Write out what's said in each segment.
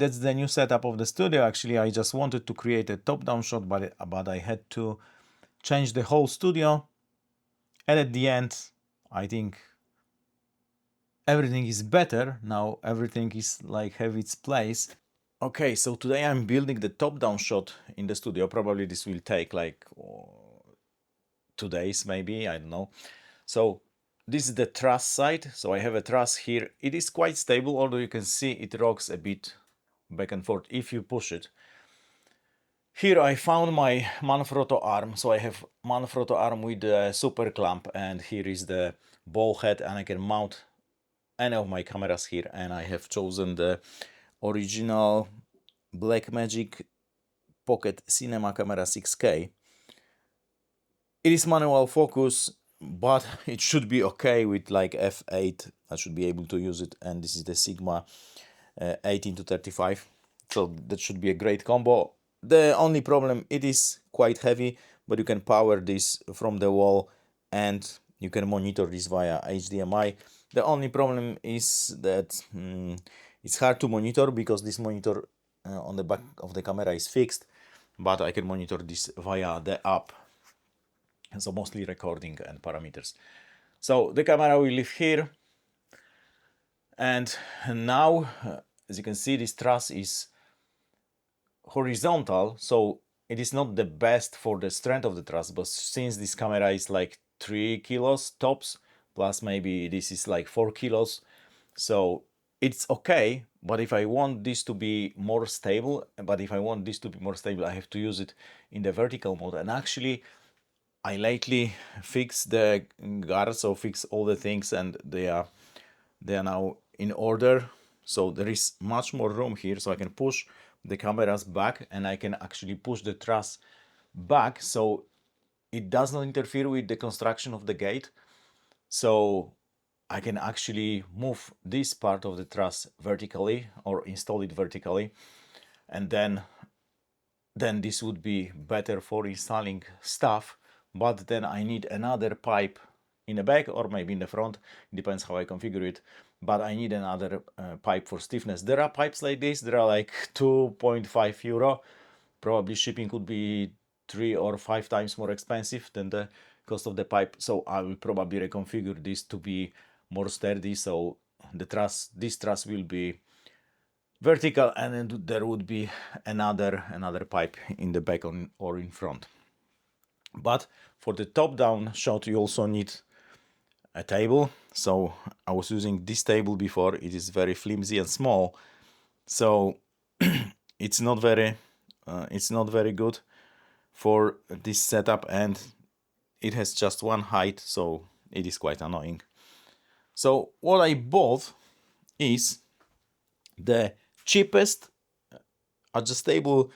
that's the new setup of the studio. Actually, I just wanted to create a top-down shot, but I had to change the whole studio. And at the end, I think everything is better. Now everything is like have its place. Okay, so today I'm building the top-down shot in the studio. Probably this will take like 2 days, maybe, I don't know. So this is the truss side. So I have a truss here. It is quite stable, although you can see it rocks a bit back and forth if you push it. Here I found my Manfrotto arm. So I have Manfrotto arm with a super clamp, and here is the ball head, and I can mount any of my cameras here. And I have chosen the original Blackmagic Pocket Cinema Camera 6K. It is manual focus, but it should be okay with like F8. I should be able to use it, and this is the Sigma 18-35. So that should be a great combo. The only problem, it is quite heavy, but you can power this from the wall and you can monitor this via HDMI. The only problem is that it's hard to monitor because this monitor on the back of the camera is fixed, but I can monitor this via the app. So mostly recording and parameters. So the camera will live here. And now, as you can see, this truss is horizontal. So it is not the best for the strength of the truss, but since this camera is like 3 kilos tops, plus maybe this is like 4 kilos. So it's okay. But if I want this to be more stable, I have to use it in the vertical mode. And actually, I lately fixed the guards, so fix all the things, and they are now in order. So there is much more room here, so I can push the cameras back, and I can actually push the truss back, so it does not interfere with the construction of the gate. So I can actually move this part of the truss vertically or install it vertically, and then this would be better for installing stuff. But then I need another pipe in the back or maybe in the front, depends how I configure it, but I need another pipe for stiffness. There are pipes like this, there are like 2.5 euro. Probably shipping could be 3 or 5 times more expensive than the cost of the pipe, so I will probably reconfigure this to be more sturdy. So the truss, this truss will be vertical, and then there would be another pipe in the back or in front. But for the top-down shot, you also need a table. So I was using this table before. It is very flimsy and small, so it's not very good for this setup, and it has just one height, so it is quite annoying. So what I bought is the cheapest adjustable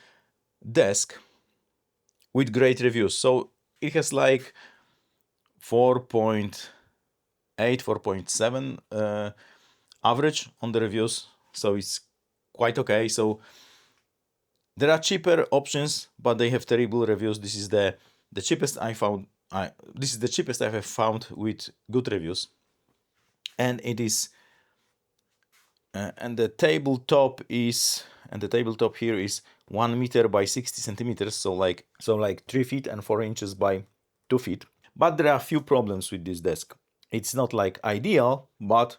desk with great reviews. So it has like 4.8, 4.7 average on the reviews, so it's quite okay. So there are cheaper options, but they have terrible reviews. This is the cheapest I found. This is the cheapest I have found with good reviews, and it is and the tabletop here is 1 meter by 60 centimeters, so like 3 feet and 4 inches by 2 feet. But there are a few problems with this desk. It's not like ideal, but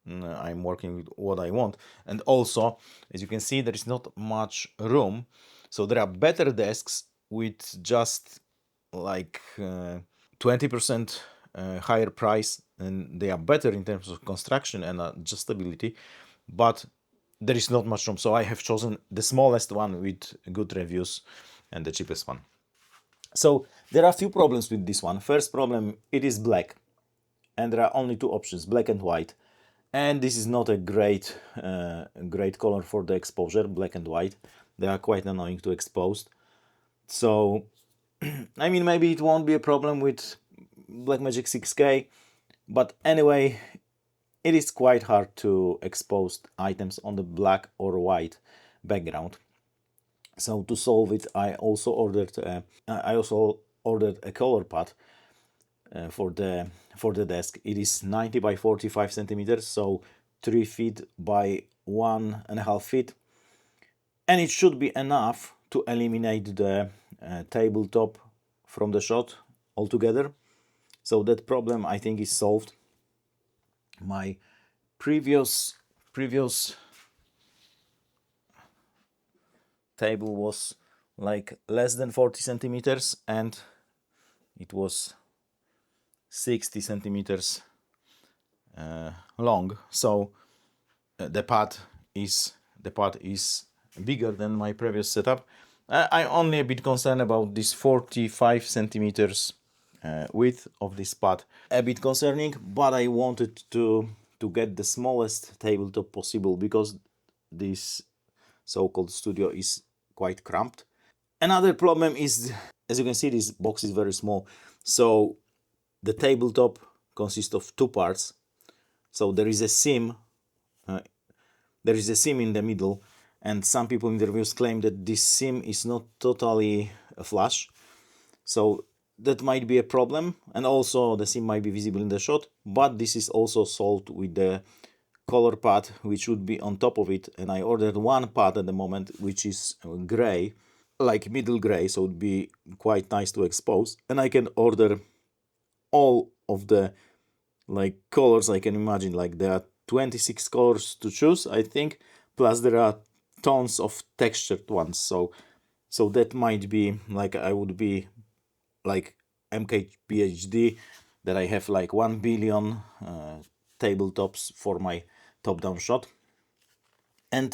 I'm working with what I want. And also, as you can see, there is not much room. So there are better desks with just like 20% higher price, and they are better in terms of construction and adjustability, but there is not much room. So I have chosen the smallest one with good reviews and the cheapest one. So there are a few problems with this one. First problem, it is black, and there are only 2 options, black and white. And this is not a great color for the exposure, black and white. They are quite annoying to expose. So, I mean, maybe it won't be a problem with Blackmagic 6K, but anyway, it is quite hard to expose items on the black or white background. So to solve it, I also ordered a color pad for the desk. It is 90 by 45 centimeters, so 3 feet by 1.5 feet. and it should be enough to eliminate the tabletop from the shot altogether. So that problem, I think, is solved. My previous table was like less than 40 centimeters and it was 60 centimeters long. So the pad is bigger than my previous setup. I'm only a bit concerned about this 45 centimeters width of this pad. A bit concerning, but I wanted to get the smallest tabletop possible because this so-called studio is quite cramped. Another problem is, as you can see, this box is very small. So the tabletop consists of two parts. So there is a seam in the middle, and some people in the reviews claim that this seam is not totally flush. So that might be a problem, and also the seam might be visible in the shot, but this is also solved with the color pad which would be on top of it. And I ordered one pad at the moment which is gray, like middle gray, so it would be quite nice to expose. And I can order all of the like colors I can imagine. Like there are 26 colors to choose, I think, plus there are tons of textured ones. So that might be like, I would be like MK PhD, that I have like 1 billion tabletops for my top-down shot. And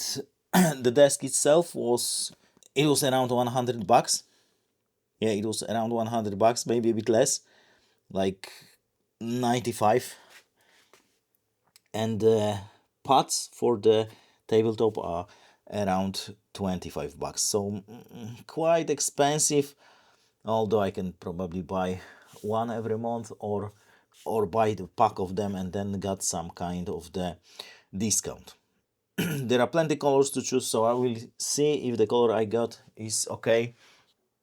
the desk itself was around 100 bucks. Yeah, it was around 100 bucks, maybe a bit less, like 95. And the pads for the tabletop are around 25 bucks. So quite expensive, although I can probably buy one every month or buy the pack of them and then get some kind of the discount. There are plenty colors to choose, so I will see if the color I got is okay,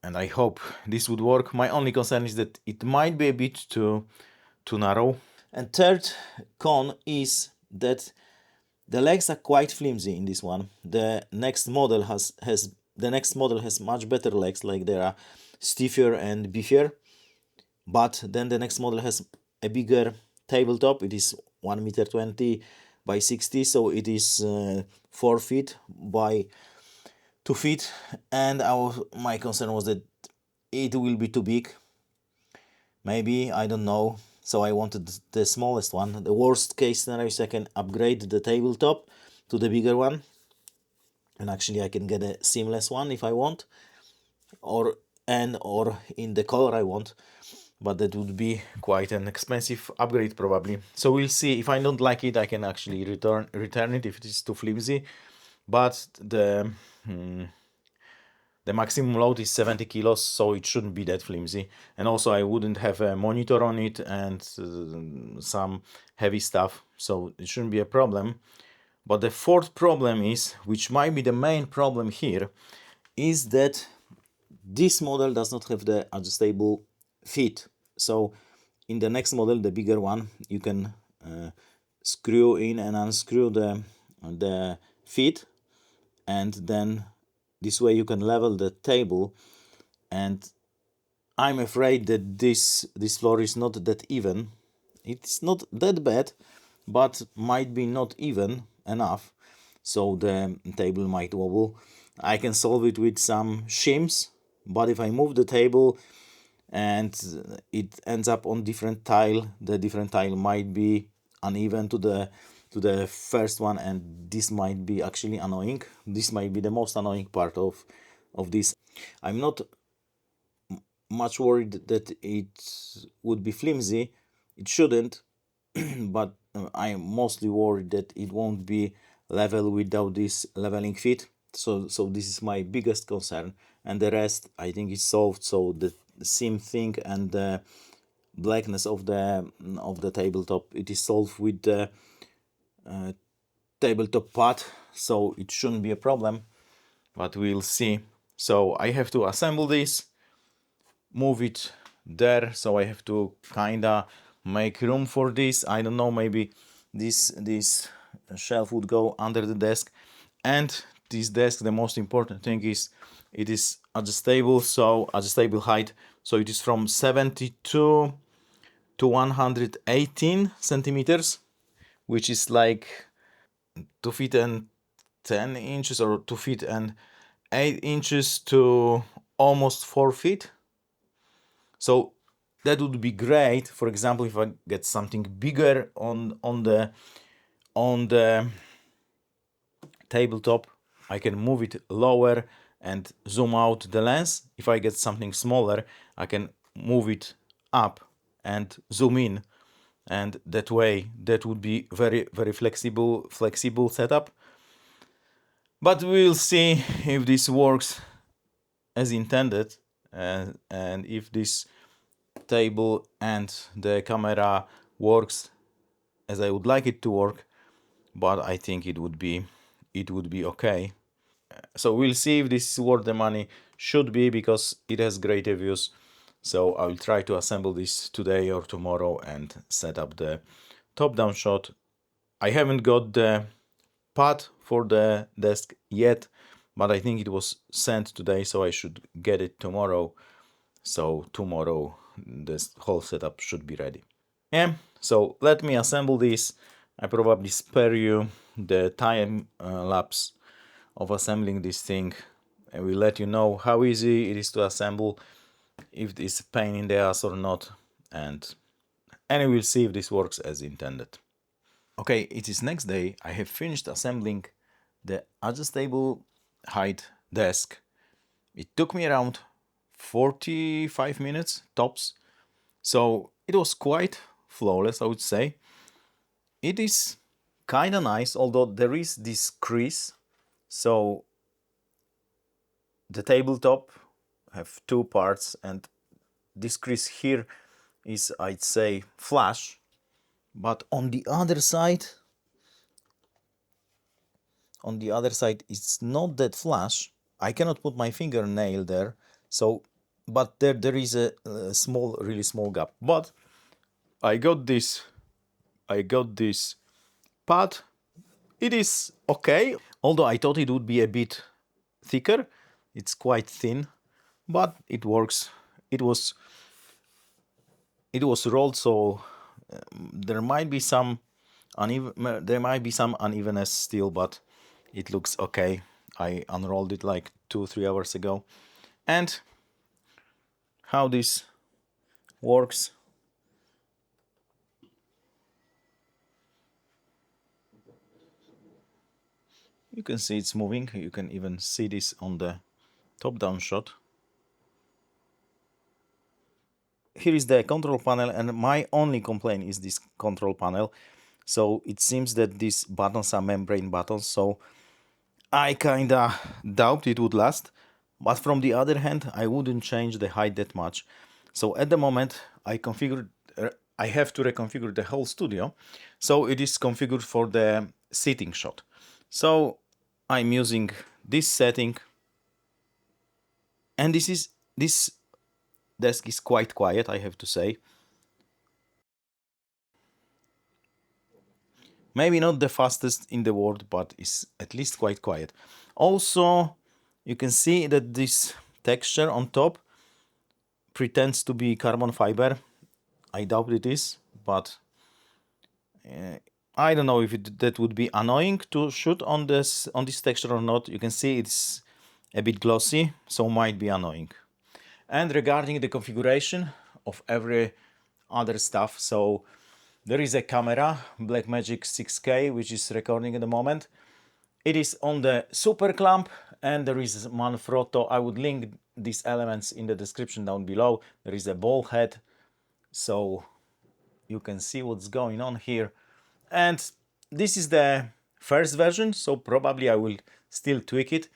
and I hope this would work. My only concern is that it might be a bit too narrow. And third con is that the legs are quite flimsy in this one. The next model has much better legs, like they are stiffer and beefier. But then the next model has a bigger tabletop. It is 1.20 m by 60, so it is 4 feet by 2 feet. And my concern was that it will be too big. Maybe, I don't know. So I wanted the smallest one. The worst case scenario is I can upgrade the tabletop to the bigger one, and actually I can get a seamless one if I want, or in the color I want, but that would be quite an expensive upgrade probably. So we'll see. If I don't like it, I can actually return it if it is too flimsy. But the maximum load is 70 kilos, so it shouldn't be that flimsy. And also I wouldn't have a monitor on it and some heavy stuff, so it shouldn't be a problem. But the fourth problem is, which might be the main problem here, is that this model does not have the adjustable feet. So in the next model, the bigger one, you can screw in and unscrew the feet, and then this way you can level the table. And I'm afraid that this floor is not that even. It's not that bad, but might be not even enough, so the table might wobble. I can solve it with some shims, but if I move the table and it ends up on different tile, the different tile might be uneven to the first one, and this might be actually annoying. This might be the most annoying part of this. I'm not much worried that it would be flimsy. It shouldn't, but I'm mostly worried that it won't be level without this leveling feet. So this is my biggest concern, and the rest I think is solved. So the seam thing and the blackness of the tabletop, it is solved with the tabletop pad, so it shouldn't be a problem, but we'll see. So I have to assemble this, move it there, so I have to kinda make room for this. I don't know, maybe this shelf would go under the desk, and this desk, the most important thing is it is adjustable, so adjustable height. So it is from 72 to 118 centimeters, which is like 2 feet and 10 inches or 2 feet and 8 inches to almost 4 feet. So that would be great. For example, if I get something bigger on the tabletop, I can move it lower and zoom out the lens. If I get something smaller, I can move it up and zoom in, and that way that would be very flexible setup. But we'll see if this works as intended, and if this table and the camera works as I would like it to work. But I think it would be okay. So we'll see if this is worth the money. Should be, because it has great reviews. So I will try to assemble this today or tomorrow and set up the top-down shot. I haven't got the pad for the desk yet, but I think it was sent today, so I should get it tomorrow. So tomorrow this whole setup should be ready. Yeah, so let me assemble this. I probably spare you the time lapse of assembling this thing. I will let you know how easy it is to assemble, if it's a pain in the ass or not, and we'll see if this works as intended. Okay, it is next day. I have finished assembling the adjustable height desk. It took me around 45 minutes tops, so it was quite flawless, I would say. It is kinda nice, although there is this crease. So the tabletop have two parts, and this crease here is, I'd say, flush. But on the other side it's not that flush. I cannot put my fingernail there, so but there is a small, really small gap. But I got this pad. It is okay, although I thought it would be a bit thicker. It's quite thin, but it works. It was rolled, so there might be some unevenness still, but it looks okay. I unrolled it like 2-3 hours ago. And how this works: you can see it's moving. You can even see this on the top-down shot. Here is the control panel, and my only complaint is this control panel. So it seems that these buttons are membrane buttons, so I kinda doubt it would last. But from the other hand, I wouldn't change the height that much. So at the moment I have to reconfigure the whole studio, so it is configured for the sitting shot. So I'm using this setting, and this desk is quite quiet, I have to say. Maybe not the fastest in the world, but is at least quite quiet. Also, you can see that this texture on top pretends to be carbon fiber. I doubt it is, but I don't know if that would be annoying to shoot on this texture or not. You can see it's a bit glossy, so might be annoying. And regarding the configuration of every other stuff, so there is a camera, Blackmagic 6K, which is recording at the moment. It is on the super clamp, and there is Manfrotto. I would link these elements in the description down below. There is a ball head, so you can see what's going on here. And this is the first version, so probably I will still tweak it.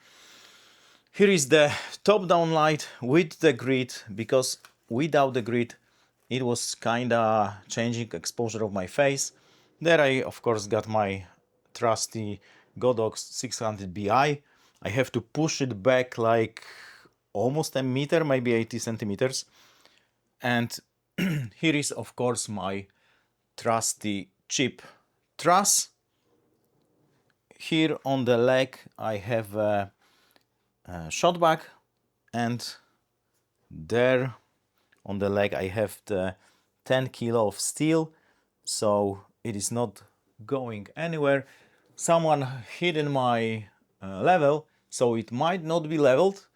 Here is the top-down light with the grid, because without the grid it was kinda changing exposure of my face. There I of course got my trusty Godox 600 Bi. I have to push it back like almost a meter, maybe 80 centimeters. And here is of course my trusty cheap truss. here on the leg I have a shot back, and there on the leg I have the 10 kilo of steel, so it is not going anywhere. Someone hidden my level, so it might not be leveled.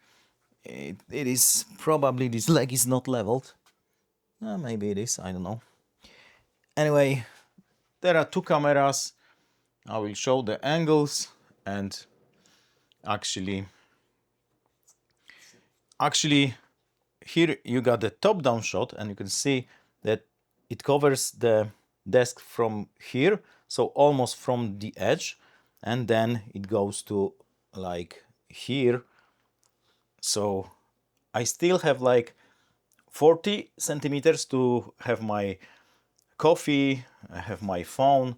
It is probably, this leg is not leveled. Maybe it is, I don't know. Anyway, there are two cameras. I will show the angles, and actually here you got the top-down shot, and you can see that it covers the desk from here, so almost from the edge, and then it goes to like here. So I still have like 40 centimeters to have my coffee, I have my phone,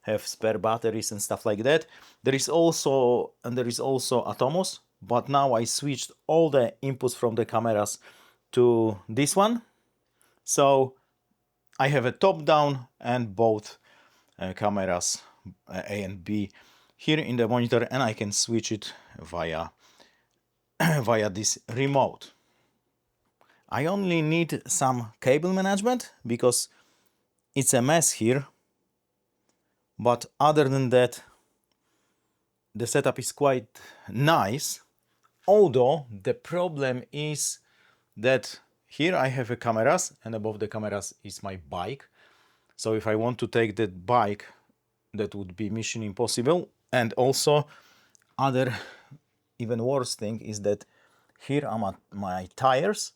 have spare batteries and stuff like that. There is also Atomos, but now I switched all the inputs from the cameras to this one. So I have a top down and both cameras A and B here in the monitor, and I can switch it via via this remote. I only need some cable management because it's a mess here, but other than that the setup is quite nice. Although the problem is that here I have a cameras, and above the cameras is my bike. So if I want to take that bike, that would be mission impossible. And also other even worse thing is that here are my tires.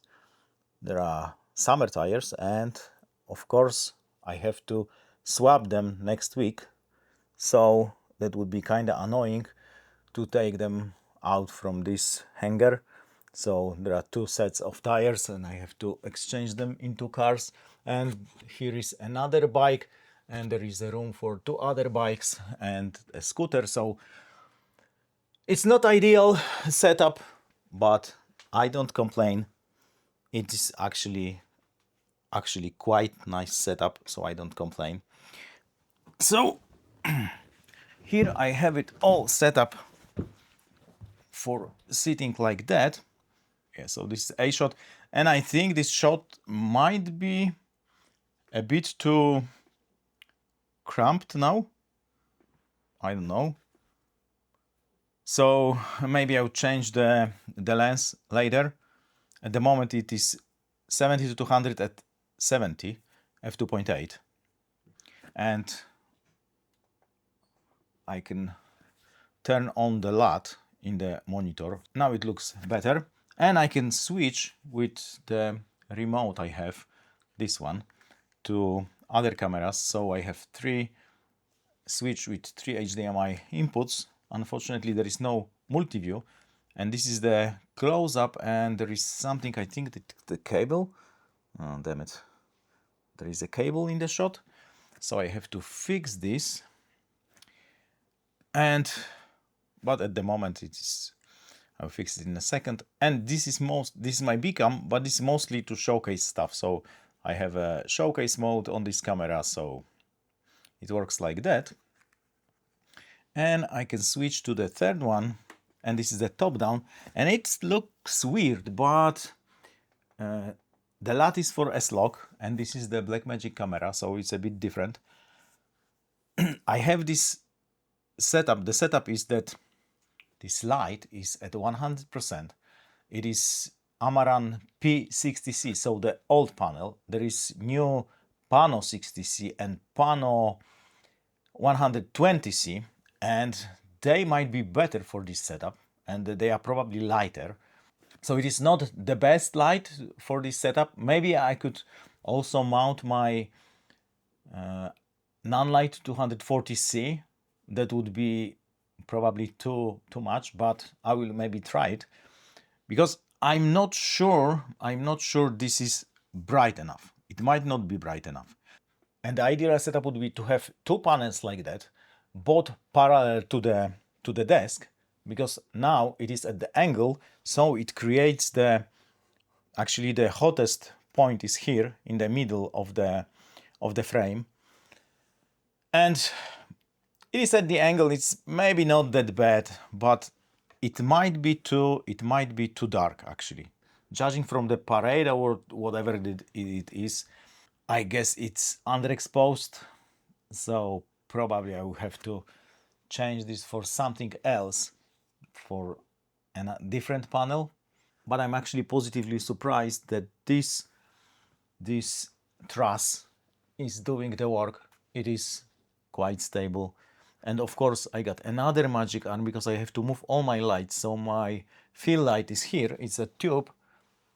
There are summer tires, and of course I have to swap them next week. So that would be kind of annoying to take them out from this hanger. So there are two sets of tires, and I have to exchange them in two cars. And here is another bike, and there is a room for two other bikes and a scooter. So it's not ideal setup, but I don't complain. It is actually quite nice setup, so I don't complain. So here I have it all set up for sitting like that. Yeah, so this is a shot, and I think this shot might be a bit too cramped now. I don't know. So maybe I'll change the lens later. At the moment it is 70 to 200 at 70 f2.8, and I can turn on the LUT in the monitor. Now it looks better, and I can switch with the remote I have, this one, to other cameras. So I have switch with 3 HDMI inputs. Unfortunately there is no multi-view, and this is the close-up, and there is something, I think the cable, oh damn it, there is a cable in the shot, so I have to fix this. But at the moment it is, I'll fix it in a second. And this is my Bcam, but this is mostly to showcase stuff. So I have a showcase mode on this camera, so it works like that. And I can switch to the third one, and this is the top down, and it looks weird, but the LUT is for S-Log, and this is the Blackmagic camera, so it's a bit different. I have this setup. The setup is that this light is at 100%. It is Amaran P60C, so the old panel. There is new Pano 60C and Pano 120C, and they might be better for this setup, and they are probably lighter. So it is not the best light for this setup. Maybe I could also mount my Nanlite 240C. That would be probably too much, but I will maybe try it, because I'm not sure this is bright enough. It might not be bright enough. And the ideal setup would be to have two panels like that, both parallel to the desk, because now it is at the angle, so it creates actually the hottest point is here in the middle of the frame. And It is at the angle, it's maybe not that bad, but it might be too dark actually. Judging from the parade or whatever it is, I guess it's underexposed, so probably I will have to change this for something else, for a different panel. But I'm actually positively surprised that this truss is doing the work. It is quite stable. And of course I got another magic arm because I have to move all my lights. So my fill light is here, it's a tube,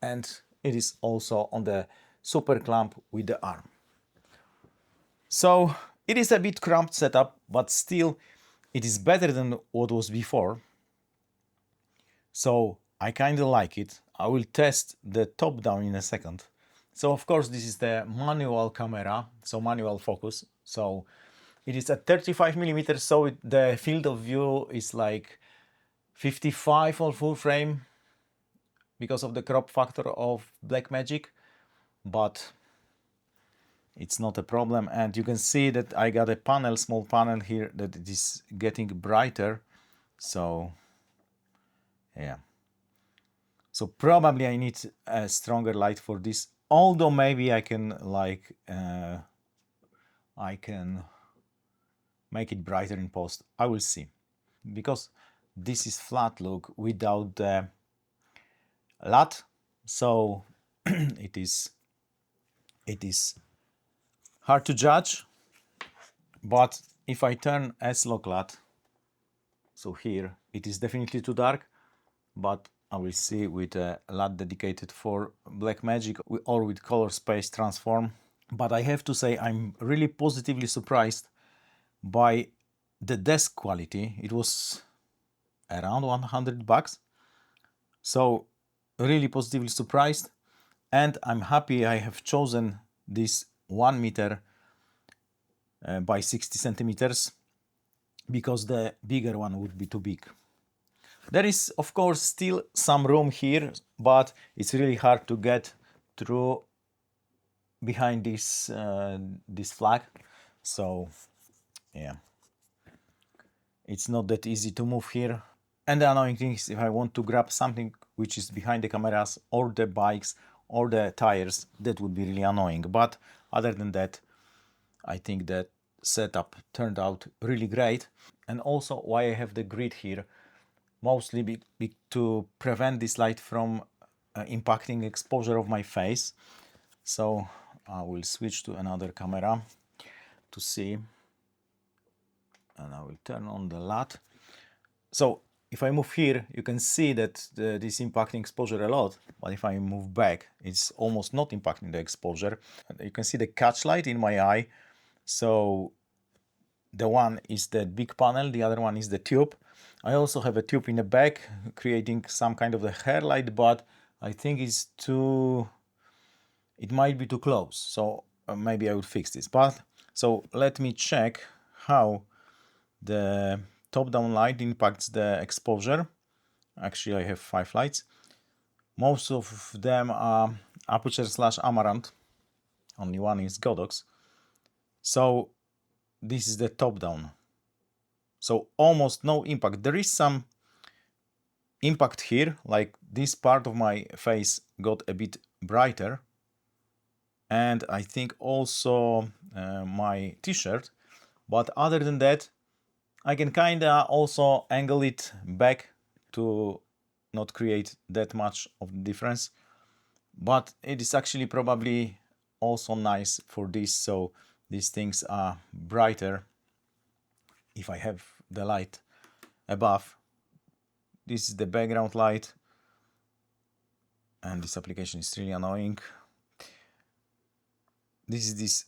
and it is also on the super clamp with the arm. So it is a bit cramped setup, but still it is better than what was before. So I kind of like it. I will test the top down in a second. So of course this is the manual camera, so manual focus. So it is at 35 millimeters, so the field of view is like 55 on full frame because of the crop factor of Blackmagic, but it's not a problem. And you can see that I got a panel, small panel here, that it is getting brighter. So yeah. So probably I need a stronger light for this, although maybe I can I can make it brighter in post. I will see, because this is flat look without the LUT, so it is hard to judge. But if I turn S-Lock LUT, so here it is definitely too dark, but I will see with a LUT dedicated for Blackmagic or with color space transform. But I have to say I'm really positively surprised by the desk quality. It was around $100, so really positively surprised. And I'm happy I have chosen this 1 meter by 60 centimeters, because the bigger one would be too big. There is of course still some room here, but it's really hard to get through behind this this flag. So yeah, it's not that easy to move here. And the annoying thing is, if I want to grab something which is behind the cameras or the bikes or the tires, that would be really annoying. But other than that, I think that setup turned out really great. And also why I have the grid here, mostly to prevent this light from impacting exposure of my face. So I will switch to another camera to see, and I will turn on the LUT. So if I move here, you can see that this is impacting exposure a lot, but if I move back, it's almost not impacting the exposure. You can see the catch light in my eye. So the one is the big panel, the other one is the tube. I also have a tube in the back creating some kind of the hair light, but I think it's too, it might be too close. So maybe I would fix this. But so let me check how the top-down light impacts the exposure. Actually, I have 5 lights. Most of them are aperture / amaranth. Only one is Godox. So this is the top-down. So almost no impact. There is some impact here, like this part of my face got a bit brighter. And I think also my t-shirt. But other than that, I can kinda also angle it back to not create that much of the difference. But it is actually probably also nice for this, so these things are brighter if I have the light above. This is the background light, and this application is really annoying. This is this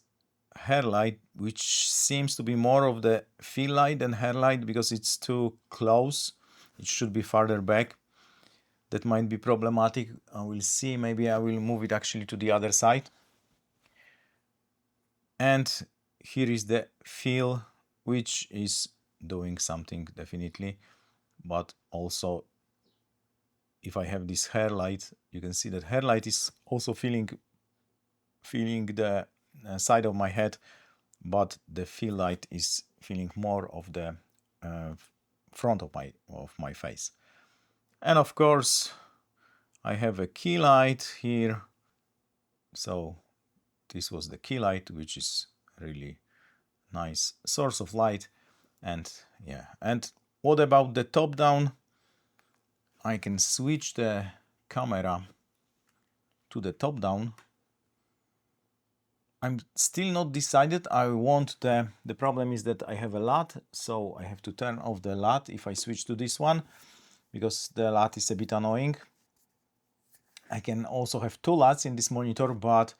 hair light, which seems to be more of the fill light than hair light because it's too close. It should be farther back. That might be problematic. I will see. Maybe I will move it actually to the other side. And here is the fill, which is doing something definitely. But also, if I have this hair light, you can see that hair light is also feeling the side of my head, but the fill light is feeling more of the front of my face. And of course I have a key light here. So this was the key light, which is really nice source of light. And yeah, and what about the top down? I can switch the camera to the top down. I'm still not decided. I want the problem is that I have a LUT, so I have to turn off the LUT if I switch to this one, because the LUT is a bit annoying. I can also have two LUTs in this monitor, but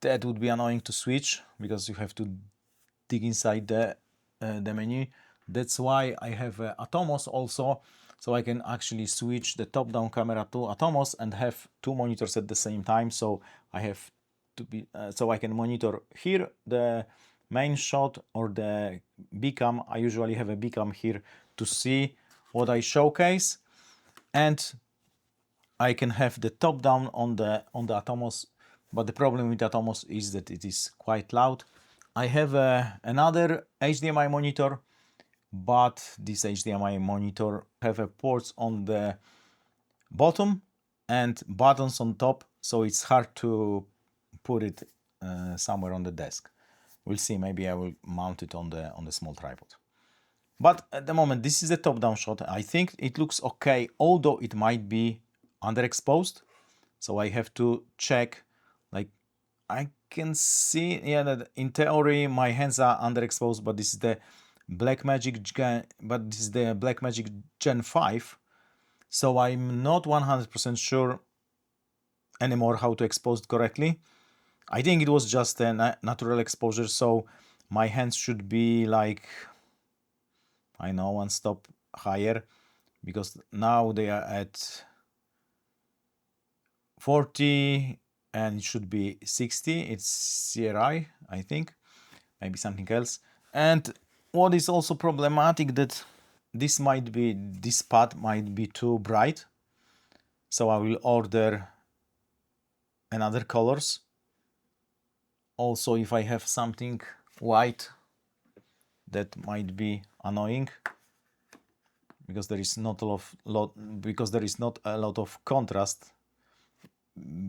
that would be annoying to switch because you have to dig inside the menu. That's why I have Atomos also, so I can actually switch the top-down camera to Atomos and have two monitors at the same time. So I have to be so I can monitor here the main shot or the B-cam. I usually have a B-cam here to see what I showcase, and I can have the top-down on the Atomos. But the problem with Atomos is that it is quite loud. I have another HDMI monitor, but this HDMI monitor have a ports on the bottom and buttons on top, so it's hard to put it somewhere on the desk. We'll see, maybe I will mount it on the small tripod. But at the moment, this is a top-down shot. I think it looks okay, although it might be underexposed. So I have to check, like, I can see, yeah, that in theory my hands are underexposed, but this is the Blackmagic Gen 5. So I'm not 100% sure anymore how to expose it correctly. I think it was just a natural exposure, so my hands should be like, I know, one stop higher, because now they are at 40 and it should be 60. It's CRI, I think, maybe something else. And what is also problematic, that this pad might be too bright, so I will order another colors. Also, if I have something white, that might be annoying, because there is not a lot of contrast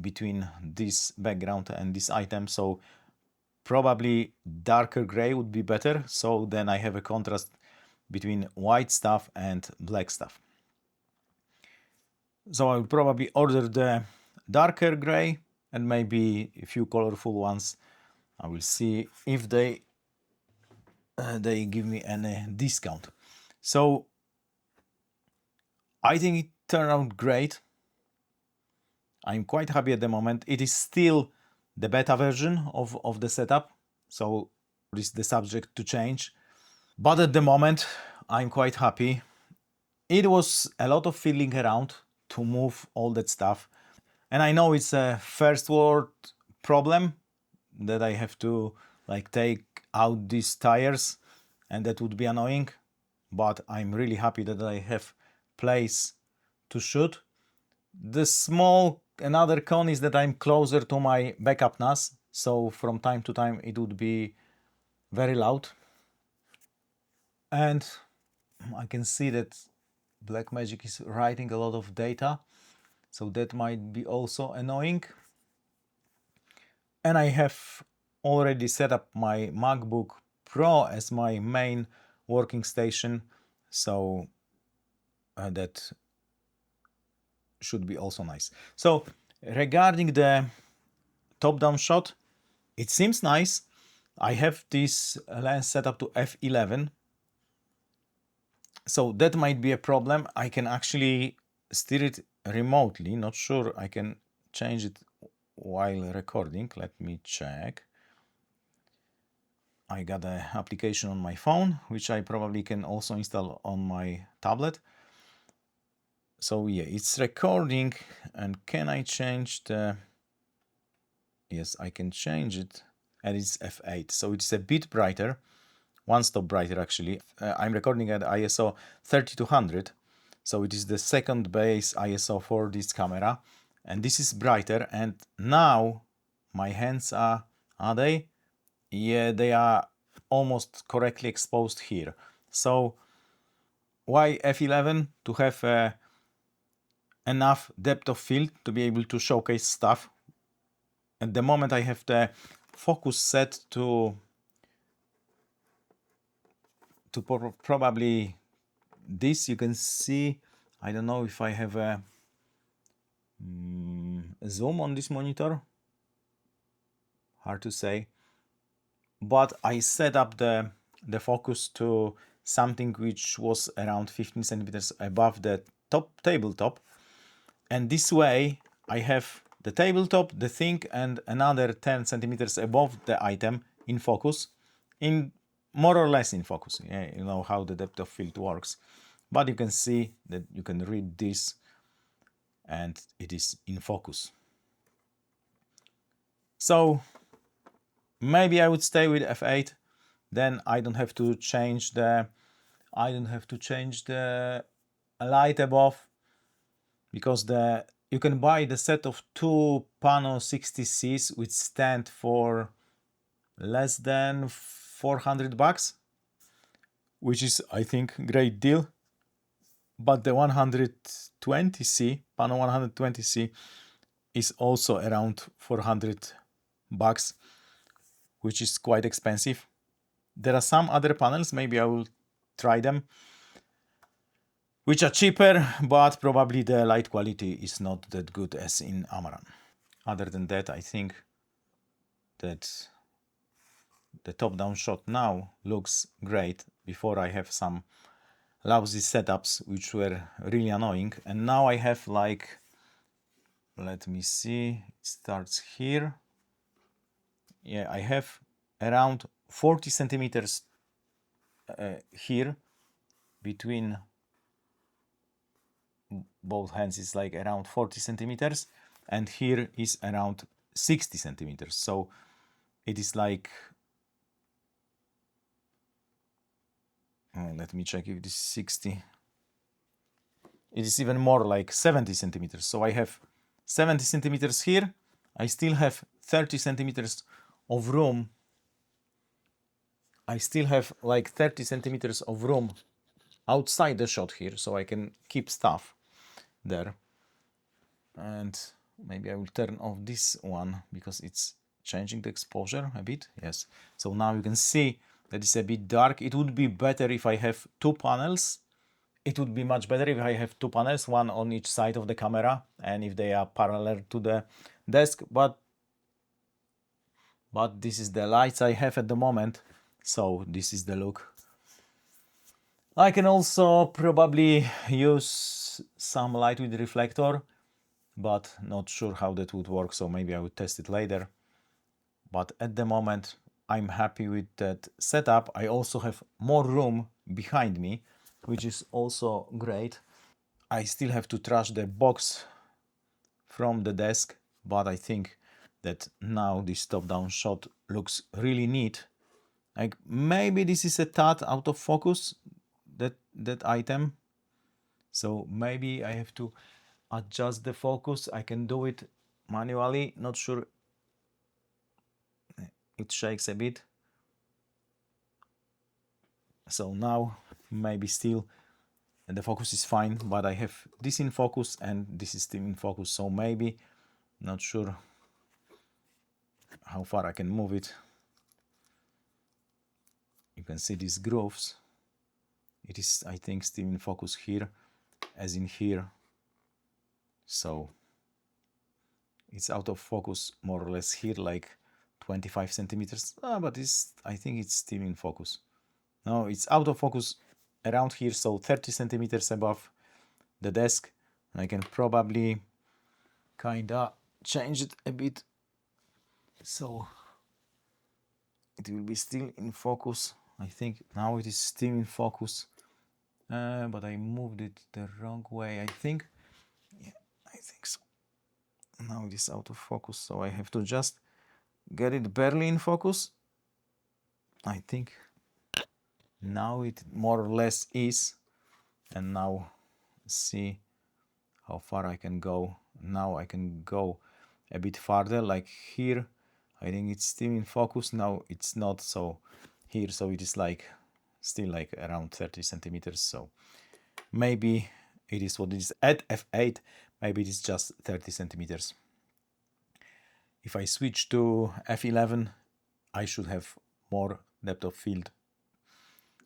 between this background and this item. So probably darker gray would be better, so then I have a contrast between white stuff and black stuff. So I will probably order the darker gray and maybe a few colorful ones. I will see if they give me any discount. So I think it turned out great. I'm quite happy at the moment. It is still the beta version of the setup, so it is the subject to change. But at the moment, I'm quite happy. It was a lot of fiddling around to move all that stuff. And I know it's a first world problem that I have to like take out these tires, and that would be annoying. But I'm really happy that I have place to shoot. The small another con is that I'm closer to my backup NAS, so from time to time it would be very loud. And I can see that Blackmagic is writing a lot of data, so that might be also annoying. And I have already set up my MacBook Pro as my main working station, so that should be also nice. So regarding the top-down shot, it seems nice. I have this lens set up to f11, so that might be a problem. I can actually steer it remotely. Not sure I can change it while recording. Let me check. I got an application on my phone, which I probably can also install on my tablet. So yeah, it's recording. And can I change the... Yes, I can change it, and it's f8, so it's a bit brighter, one stop brighter actually. I'm recording at ISO 3200, so it is the second base ISO for this camera, and this is brighter. And now my hands are they? Yeah, they are almost correctly exposed here. So why F11? To have enough depth of field to be able to showcase stuff. At the moment I have the focus set to probably this. You can see, I don't know if I have a zoom on this monitor, hard to say, but I set up the focus to something which was around 15 centimeters above the tabletop, and this way I have the tabletop, the thing, and another 10 centimeters above the item in focus, in more or less in focus. Yeah, you know how the depth of field works, but you can see that you can read this and it is in focus. So maybe I would stay with F8, then I don't have to change the light above, because you can buy the set of two Pano 60Cs which stand for less than $400, which is, I think, great deal. But the 120C, Pano 120C, is also around $400, which is quite expensive. There are some other panels, maybe I will try them, which are cheaper, but probably the light quality is not that good as in Amaran. Other than that, I think that the top-down shot now looks great. Before I have some lousy setups which were really annoying, and now I have, like, let me see, it starts here. Yeah, I have around 40 centimeters here between both hands, is like around 40 centimeters, and here is around 60 centimeters. So it is like, let me check if this is 60. It is even more, like 70 centimeters. So I have 70 centimeters here. I still have 30 centimeters of room. I still have like 30 centimeters of room outside the shot here, so I can keep stuff there. And maybe I will turn off this one because it's changing the exposure a bit. Yes, so now you can see that it's a bit dark. It would be better if I have two panels. It would be much better if I have two panels, one on each side of the camera, and if they are parallel to the desk, but this is the lights I have at the moment, so this is the look. I can also probably use some light with reflector, but not sure how that would work, so maybe I would test it later. But at the moment I'm happy with that setup. I also have more room behind me, which is also great. I still have to trash the box from the desk, but I think that now this top-down shot looks really neat. Like, maybe this is a tad out of focus, that item, so maybe I have to adjust the focus. I can do it manually, not sure, it shakes a bit. So now maybe still the focus is fine, but I have this in focus and this is still in focus, so maybe, not sure how far I can move it. You can see these grooves. It is, I think, still in focus here as in here, so it's out of focus more or less here, like 25 centimeters, but I think it's still in focus. No, it's out of focus around here, so 30 centimeters above the desk. And I can probably kinda change it a bit, so it will be still in focus. I think now it is still in focus, but I moved it the wrong way, I think. Yeah, I think so. Now it is out of focus, so I have to just get it barely in focus. I think now it more or less is, and now see how far I can go. Now I can go a bit farther, like here. I think it's still in focus. Now it's not, so here, so it is like still like around 30 centimeters. So maybe it is what it is at f8, maybe it is just 30 centimeters. If I switch to f11, I should have more depth of field,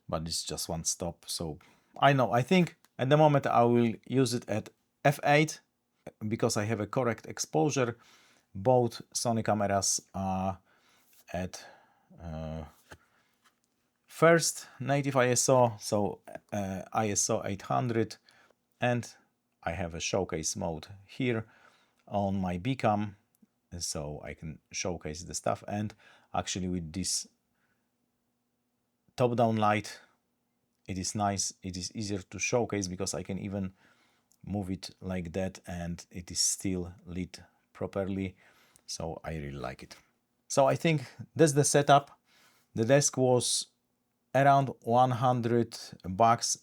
but it's just one stop. So I think at the moment I will use it at f8 because I have a correct exposure. Both Sony cameras are at first native ISO, so ISO 800, and I have a showcase mode here on my B cam, so I can showcase the stuff. And actually with this top-down light, it is nice, it is easier to showcase because I can even move it like that and it is still lit properly, so I really like it. So I think that's the setup. The desk was around $100.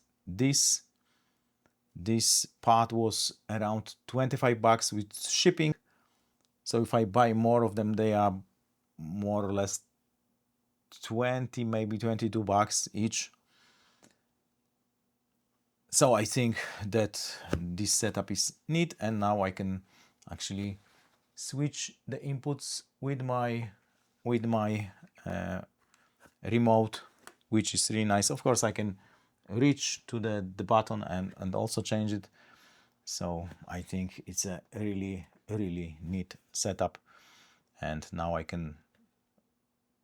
This part was around $25 with shipping. So if I buy more of them, they are more or less 20, maybe $22 each. So I think that this setup is neat, and now I can actually switch the inputs with my remote, which is really nice. Of course, I can reach to the button and also change it. So I think it's a really neat setup. And now I can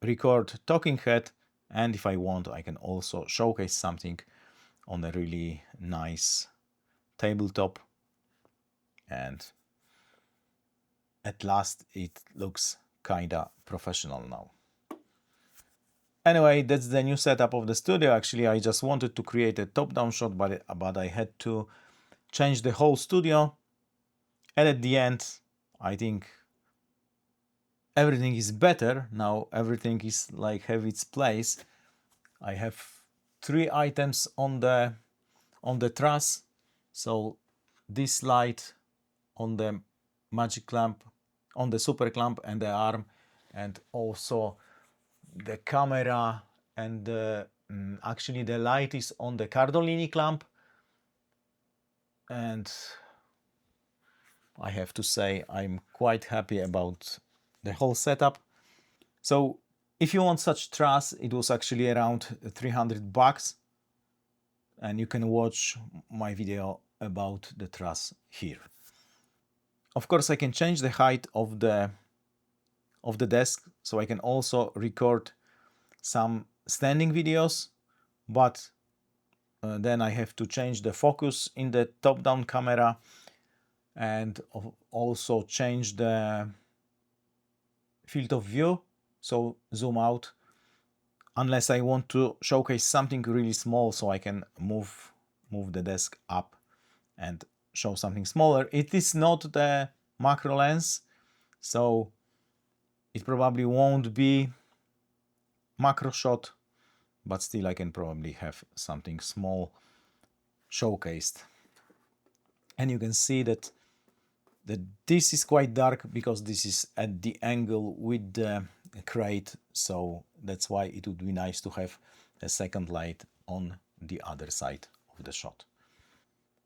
record talking head, and if I want, I can also showcase something on a really nice tabletop, and at last it looks kinda professional now. Anyway, that's the new setup of the studio. Actually, I just wanted to create a top-down shot, but I had to change the whole studio, and at the end I think everything is better now. Everything is like have its place. I have 3 items on the truss, so this light on the magic clamp, on the super clamp and the arm, and also the camera, and actually the light is on the Cardolini clamp. And I have to say I'm quite happy about the whole setup. So if you want such truss, it was actually around $300, and you can watch my video about the truss here. Of course, I can change the height of the desk, so I can also record some standing videos, but then I have to change the focus in the top-down camera and also change the field of view, so zoom out, unless I want to showcase something really small, so I can move the desk up and show something smaller. It is not the macro lens, so it probably won't be macro shot, but still I can probably have something small showcased. And you can see that this is quite dark because this is at the angle with the crate, so that's why it would be nice to have a second light on the other side of the shot.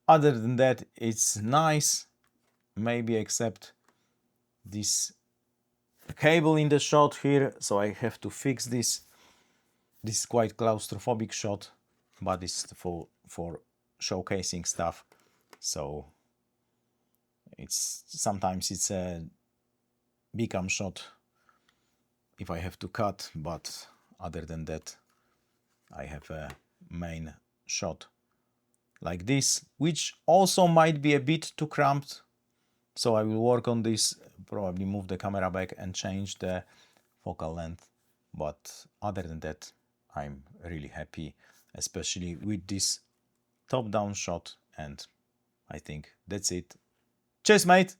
Other than that, it's nice, maybe except this cable in the shot here, so I have to fix this. This is quite claustrophobic shot, but it's for showcasing stuff, so sometimes it's a B-cam shot if I have to cut, but other than that I have a main shot like this, which also might be a bit too cramped, so I will work on this, probably move the camera back and change the focal length. But other than that, I'm really happy, especially with this top-down shot, and I think that's it. Cheers, mate!